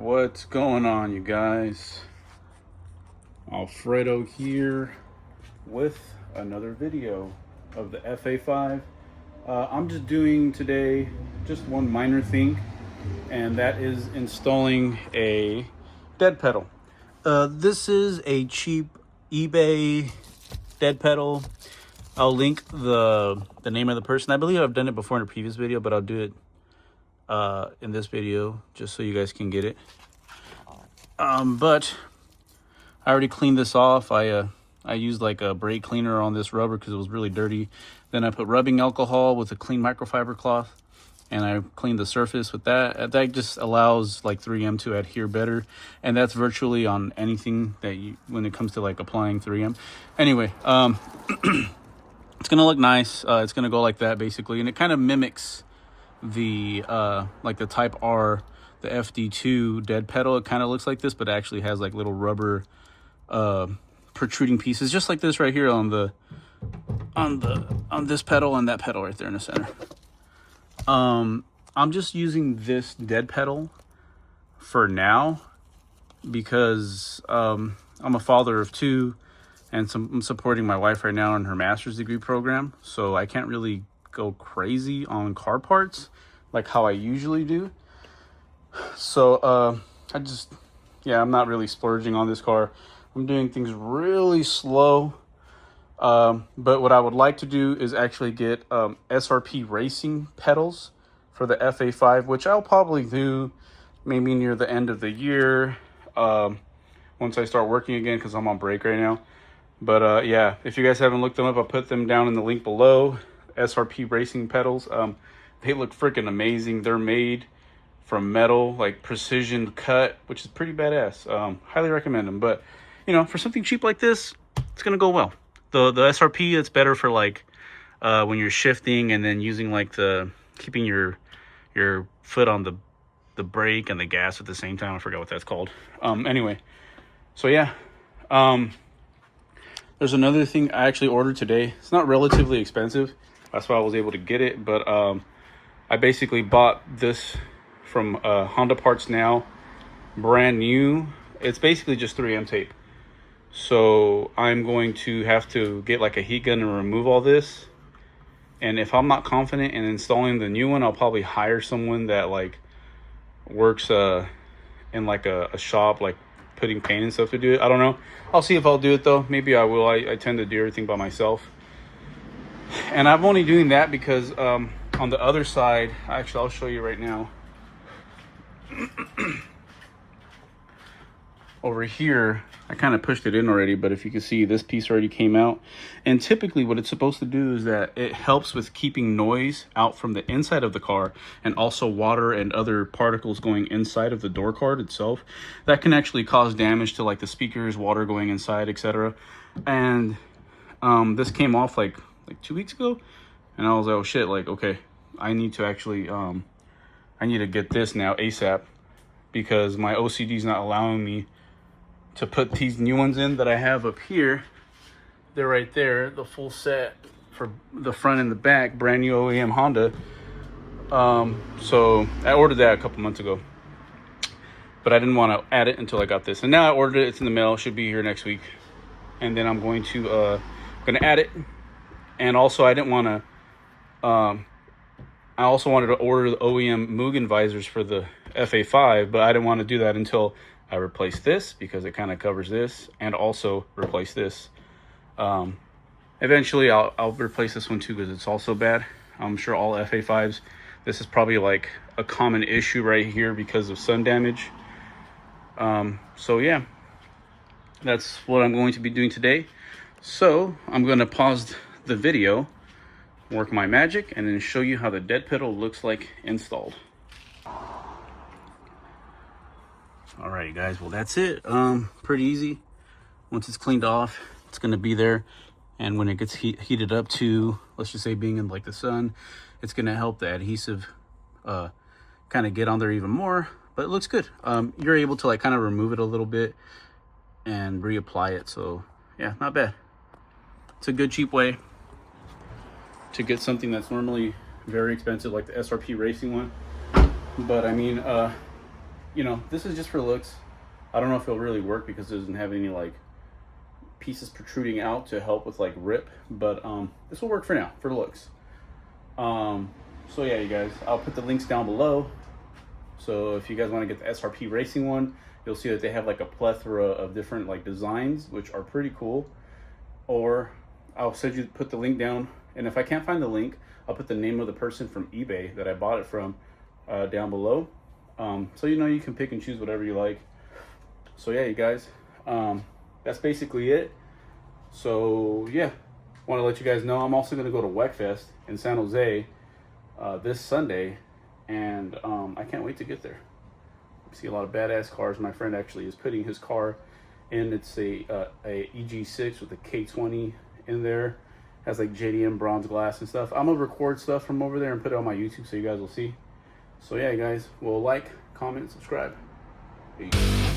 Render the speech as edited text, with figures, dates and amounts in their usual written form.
What's going on, you guys? Alfredo here with another video of the FA5. I'm just doing today just one minor thing, and that is installing a dead pedal. This is a cheap eBay dead pedal. I'll link the name of the person. I believe I've done it before in a previous video, but I'll do it in this video just so you guys can get it. But I already cleaned this off. I used like a brake cleaner on this rubber because it was really dirty. Then I put rubbing alcohol with a clean microfiber cloth, and I cleaned the surface with that. That just allows like 3M to adhere better, and that's virtually on anything that you, when it comes to like applying 3M. Anyway, it's gonna look nice. It's gonna go like that basically, and it kind of mimics the like the Type R, the FD2 dead pedal. It kind of looks like this, but it actually has like little rubber protruding pieces, just like this right here on this pedal and that pedal right there in the center. I'm just using this dead pedal for now because I'm a father of two, and I'm supporting my wife right now in her master's degree program, so I can't really go crazy on car parts like how I usually do. So I'm not really splurging on this car. I'm doing things really slow. But what I would like to do is actually get SRP racing pedals for the FA5, which I'll probably do maybe near the end of the year, once I start working again, because I'm on break right now. But yeah, if you guys haven't looked them up, I'll put them down in the link below. SRP racing pedals. They look freaking amazing. They're made from metal, like precision cut, which is pretty badass. Highly recommend them. But you know, for something cheap like this, it's gonna go well. The SRP, it's better for like when you're shifting and then using like keeping your foot on the brake and the gas at the same time. I forgot what that's called. Anyway, so yeah. There's another thing I actually ordered today. It's not relatively expensive. That's why I was able to get it. But I basically bought this from Honda Parts Now, brand new. It's basically just 3M tape. So I'm going to have to get like a heat gun and remove all this. And if I'm not confident in installing the new one, I'll probably hire someone that like works in like a shop, like putting paint and stuff to do it. I don't know. I'll see if I'll do it though. Maybe I will. I tend to do everything by myself. And I'm only doing that because on the other side, actually I'll show you right now. Over here, I kind of pushed it in already, but if you can see, this piece already came out. And typically what it's supposed to do is that it helps with keeping noise out from the inside of the car, and also water and other particles going inside of the door card itself. That can actually cause damage to like the speakers, water going inside, etc. And this came off like 2 weeks ago, and I was like, oh shit, like, okay, I need to actually I need to get this now ASAP, because my OCD is not allowing me to put these new ones in that I have up here. They're right there, the full set for the front and the back, brand new OEM Honda. So I ordered that a couple months ago, but I didn't want to add it until I got this, and now I ordered it. It's in the mail, should be here next week, and then I'm going to add it. And also I didn't want to I also wanted to order the OEM Mugen visors for the FA5, but I didn't want to do that until I replace this, because it kind of covers this, and also replace this. Eventually I'll replace this one too, because it's also bad. I'm sure all FA5s, this is probably like a common issue right here because of sun damage. So yeah, that's what I'm going to be doing today. So I'm going to pause the video, work my magic, and then show you how the dead pedal looks like installed. Alright guys, well that's it. Pretty easy. Once it's cleaned off, it's going to be there, and when it gets heated up to, let's just say, being in like the sun, it's going to help the adhesive kind of get on there even more. But it looks good. You're able to like kind of remove it a little bit and reapply it. So yeah, not bad. It's a good cheap way to get something that's normally very expensive, like the SRP racing one. But I mean, you know, this is just for looks. I don't know if it'll really work because it doesn't have any like pieces protruding out to help with like rip, but this will work for now for looks. So yeah, you guys, I'll put the links down below. So if you guys want to get the SRP racing one, you'll see that they have like a plethora of different like designs, which are pretty cool. Or I'll send you, put the link down, and if I can't find the link, I'll put the name of the person from eBay that I bought it from down below. So you know, you can pick and choose whatever you like. So yeah, you guys, that's basically it. So yeah, want to let you guys know I'm also going to go to WECFest in San Jose this Sunday, and I can't wait to get there. I see a lot of badass cars. My friend actually is putting his car in. It's a EG6 with a K20 in there. Has like JDM bronze glass and stuff. I'm gonna record stuff from over there and put it on my YouTube so you guys will see. So yeah, guys, well, like, comment, subscribe. Peace.